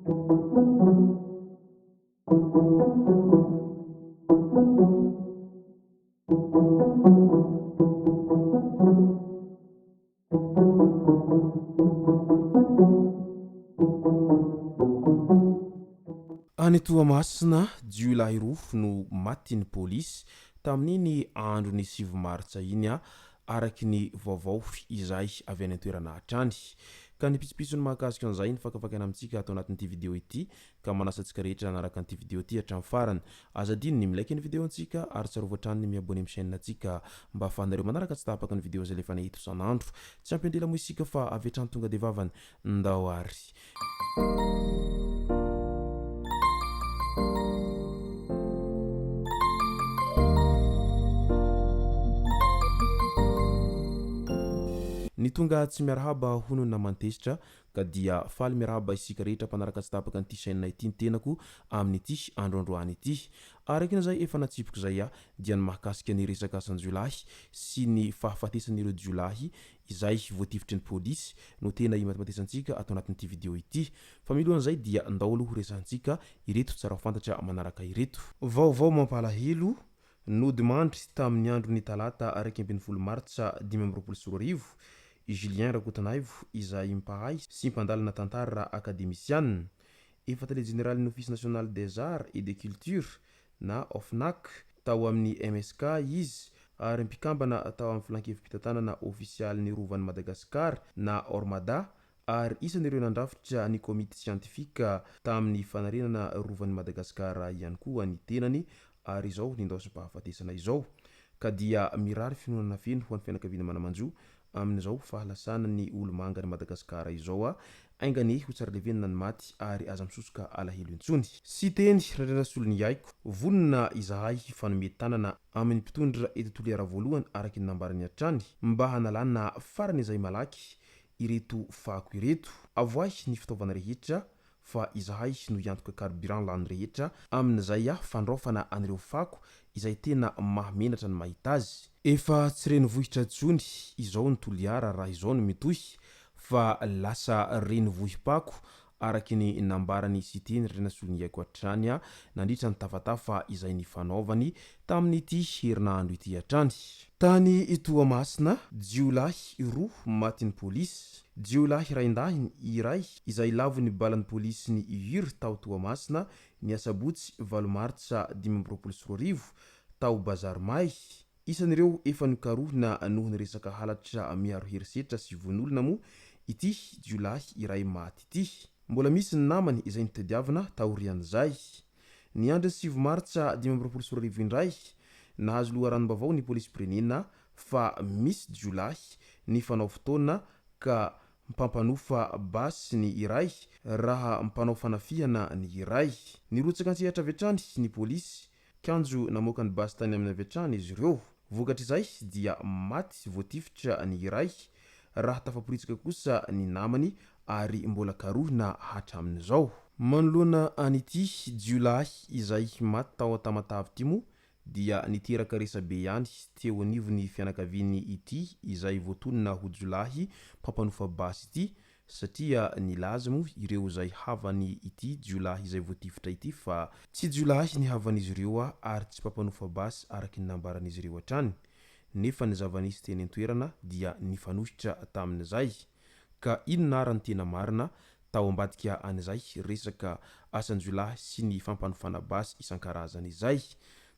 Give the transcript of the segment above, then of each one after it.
Any Toamasina jiolahy roa no matin'ny pôlisy tamin'iny andro ny 7 martsa iny araky ny vaovao izay avy any an-toerana hatrany. Ka ny pitsopitsony mahakasika an'izay ny fakafakana amintsika atao anatin'ity vidéo ity ka manasa antsika rehetra nanaraka an'ity vidéo ity hatramin'ny farany. Azadino ny milaiky ny vidéo antsika ary tsarovy hatrany ny miabone amin'ny chaîne antsika mba ahafahanareo manaraka tsy tapaka ny vidéo zay lefa nahita isan'andro. Tsy ampindrela moa isika fa avy hatrany tonga de vavany ndao ary. Ny tonga tsy miarahaba hono namantesitra ka dia faly miarahaba isika rehetra mpanaraka tsy tapaka an'ity chaîne ity ny tenako amin'ity androandroany ity. Araky izay efa natsipiko zay dia ny mahakasika ny resaka asan-jiolahy sy ny fahafatesan'ireo jiolahy izay voatifitry ny pôlisy no tena imatematesantsika atao anatin'ity vidéo ity. Fa milohan'izay dia ndao aloha resantsika ireto tsara fantatra manaraka ireto. Vaovao mampalahelo nodimandry tamin'ny andro ny talata 21 martsa 2024 Julien Rakotonaivo izay mimpahay sy mpandalana tantara akademisianina efatale général ny office national des arts et des cultures na OFNAC tao amin'ny MSK izy ary mpikambana tao amin'ny filankevim-pitantanana ofisialy ny rovan'i Madagasikara na Ormada ary isan'ireo nandrafitra ny komite siantifika tamin'ny fanarenana rovan'i Madagasikara ihany koa ny tenany ary izao ny ndaosym-pahafatesana izao ka dia mirary finoana feno ho an'ny fianakaviana manamanjo amin'izao fahalasana ny olo-mangany Madagasikara izao aingany ho tsara levenina ny maty ary aza misosoka alahelo intsony. Sy teny rarena solony aiko vonona izahay fanome tanana amin'ny mpitondra eto Toliara voalohany araky ny nambarany hatrany mba hanalana farany izay malaky ireto fako ireto avoay ny fitaovana rehetra fa izahay no iantoka carburant lany rehetra amin'izay fandraofana an'ireo fako izay tena mahamenatra ny mahita azy. Efa tsy renivohitra tsony izao ny Toliara raha izao no mitohy fa lasa renivohim-pako araky ny nambarany sy teny rarena solony aiko hatrany nandritra ny tafatafa izay ny fanaovany tamin'ity herinandro ity hatrany. Tany Toamasina jiolahy roa matin'ny pôlisy. Jiolahy raindahiny iray izay lavo ny balan'ny pôlisy ny Ur tao Toamasina ny asabotsy 8 martsa 2024 tao Bazarmay. Isan'ireo efa nikarohina noho ny resaka halatra miaro herisetra sy vonolona moa ity jiolahy iray maty ity. Mbola misy ny namany izay nitadiavana taorian'izay. Ny andro 7 martsa 2024 indray nahazo loharano-bavao ny pôlisy pirenena fa misy jiolahy ny fanao fotoana ka mpampanofa basy ny iray raha mpanao fanafihana ny iray. Nirotsaka antsehatra avy hatrany ny pôlisy kanjo namoaka ny basy tany amin'ny avy hatrany izy ireo. Vokatr' izay dia maty voatifitra ny iray raha tafaporitsika kosa ny namany ary mbola karohina hatramin'izao. Manoloana an'ity jiolahy izay maty tao Tamatavy ity moa dia niteraka resabe ihany teo anivony fianakaviany ity izay voatonona ho jiolahy mpampanofa basy ity satria nilaza moa ireo izay havany ity jiolahy izay voatifitra ity fa tsy jiolahy ny havan'izy ireo ary tsy mpampanofa basy araky ny nambaran'izy ireo hatrany. Nefa ny zavanisy teny an-toerana dia nifanositra tamin'izay ka inona ary ny tena marina tao ambadika an'izay resaka asan-jiolahy sy ny fampanofana basy isan-karazany izay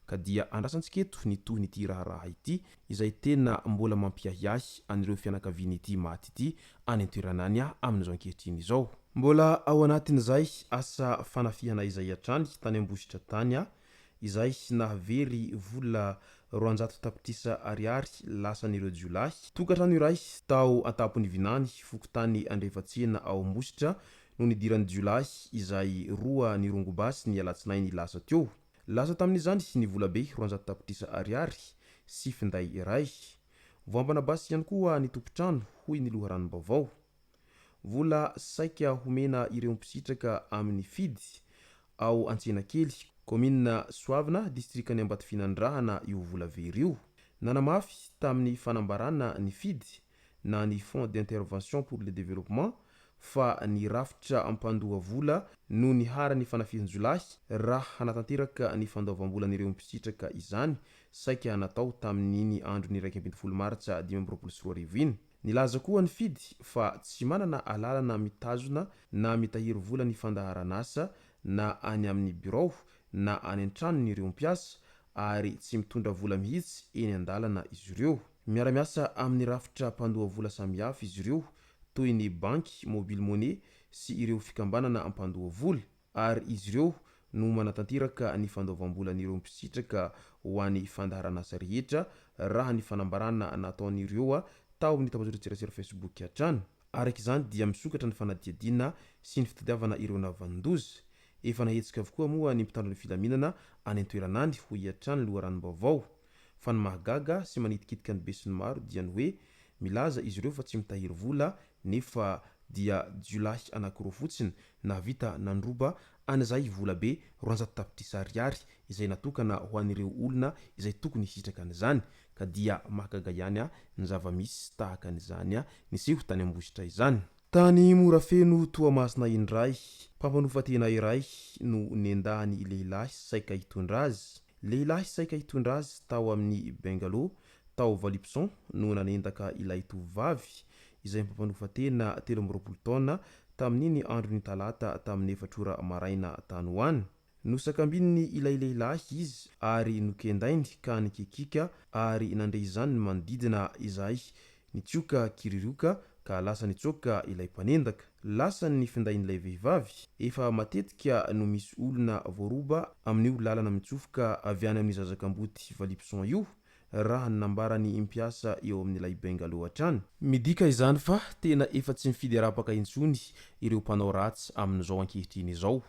ka dia andrasantsika eto nitohy n'ity raharaha ity izay tena mbola mampiahiahy an'ireo fianakaviany ity maty ity any an-toerana any amin'izao ankehitriny izao. Mbola ao anatin'izay asa fanafihana izay hatrany tany Ambositra tany izay nahavery vola 200 tapitrisa ariary lasan'ireo jiolahy. Tokantrano iray tao Antapony Vinany fokotany Andrefatsena ao Ambositra no nidiran'ny jiolahy izay roa ny rongobasy ny alatsinainy lasa teo. Lasa tamin'izany ny volabe 200 tapitrisa ariary sy finday iray. Voambana basy ihany koa ny tompotrano hoy ny loharanom-bavao. Vola saika homena ireo mpisitraka amin'ny fidy ao Antsenakely, komina Soavina, distrikany Ambatofinandrahana io vola very io. Nanamafy tamin'ny fanambarana ny fidy na ny Fonds d'intervention pour le développement fa ny rafitra ampandoha vola no ny harany fanafihany Jolay raha hanatanteraka ny fandoavam-bolan'ireo mpisitraka izany saika natao tamin'iny andro ny 1 Martsa 2024 nilaza koa ny fidy fa tsy manana alalana mitazona na mitahiry vola ny fandaharan'asa na any amin'ny birao na any an-tranon'ireo mpiasa ary tsy mitondra vola mihitsy eny an-dalana izy ireo. Miara-miasa amin'ny rafitra mpandoha vola samihafa izy ireo toy ny banky, mobile money sy ireo fikambanana ampandoha vola ary izy ireo no manatanteraka ny fandoavam-bolan'ireo mpisitraka ho an'ny fandaharan'asa rehetra raha ny fanambarana nataon'ireo tao amin'ny tambazotra Facebook hatrany. Araka izany dia misokatra ny fanadihadiana sy ny fitadiavana ireo navandoza. Efa nahetsika avokoa moa ny mpitandro ny filaminana any an-toeranany ho hiatrany loharanom-baovao fa ny mahagaga sy manitikitika ny be sy ny maro dia ny hoe milaza izy ireo fa tsy mitahiry vola nefa dia Jolay anankiroa fotsiny navita nandroba an'izay vola be 400 tapitrisa ariary izay natokana ho an'ireo olona izay tokony hisitraka an'izany ka dia mahagaga ihany ny zava-misy tahaka an'izany niseho tany ambositra izany. Tany Morafeno Toamasina indray mpampanofatena iray no nendahany lehilahy saika hitondra azy. Lehilahy saika hitondra azy tao amin'ny Bengalo tao Valipson no nanendaka ilay tovavy izay mpampanofatena 13 taona tamin'iny andro ny talata tamin'ny 4 maraina tany hoany. Nosakambininy ilay lehilahy izy ary nokendainy ka nikikika ary nandre izany manodidina izay nitsioka kiririoka ka lasa nitsoka ilay mpanendaka. Lasa ny findain'ilay vehivavy efa matetika no misy olona voaroba amin'io lalana mitsofoka avy any amin'ny Zazakamboty Valipson io raha nambarany mpiasa eo amin'ilay Bengalo hatrany. Midika izany fa tena efa tsy mifidy arapaka intsony ireo mpanao ratsy amin'izao ankehitriny izao,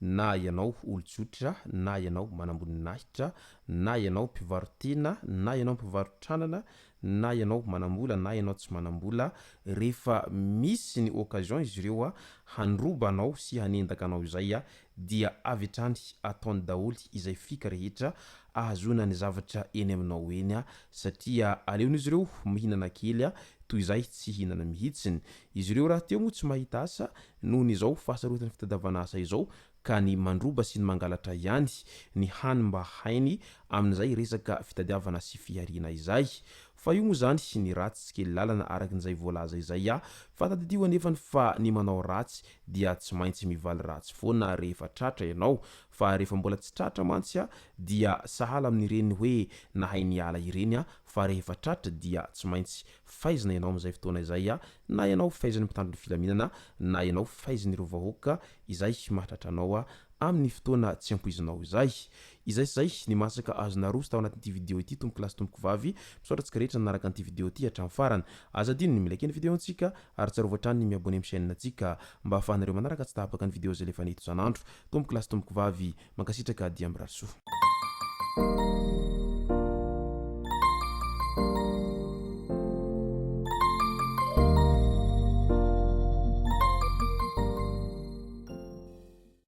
na ianao olon-tsotra na ianao manamboninahitra na ianao mpivarotena na ianao mpivarotranana na ianao manambola na ianao tsy manambola, rehefa misy ny occasion izy ireo handroba anao sy hanendaka anao izay dia avy hatrany ataony daholy izay fika rehetra ahazona ny zavatra eny aminao eny satria aleon'izy ireo mihinana kely toy izay tsy hinana mihitsiny. Izy ireo raha teo moa tsy mahita asa noho ny izao fahasarotan'ny fitadiavana asa izao ka ny mandroba sy ny mangalatra ihany ny hany mba hainy amin'izay resaka fitadiavana sy fihariana izay. Fa io moa zany ny ratsy tsy kely lalana araka n'izay voalaza izay fa tadidio anefany fa ny manao ratsy dia tsy maintsy mivaly ratsy foana rehefa tratra ianao, fa rehefa mbola tsy tratra mantsy dia sahala amin'ireny hoe nahay ny ala ireny fa rehefa tratra dia tsy maintsy faizina ianao amin'izay fotoana izay na ianao faiziny mpitandro ny filaminana na ianao faizin'ireo vahoaka izay mahatratra anao amin'ny fotoana tsy ampoizinao izay. Izay sy zay ny masaka azona roso tao anatin'ity video ity tomboko lasy tomboko vavy misaotratsika rehetra nanaraka an'ity video ity hatramin'ny farany. Aza adino ny milike ny video antsika ary tsarovy hatrany ny miabone amin'ny chaîne antsika mba ahafahanareo manaraka tsy tahapaka ny video zay lefa neto isan'andro. Tomboko lasy tomboko vavy mankasitraka dia mirary soa.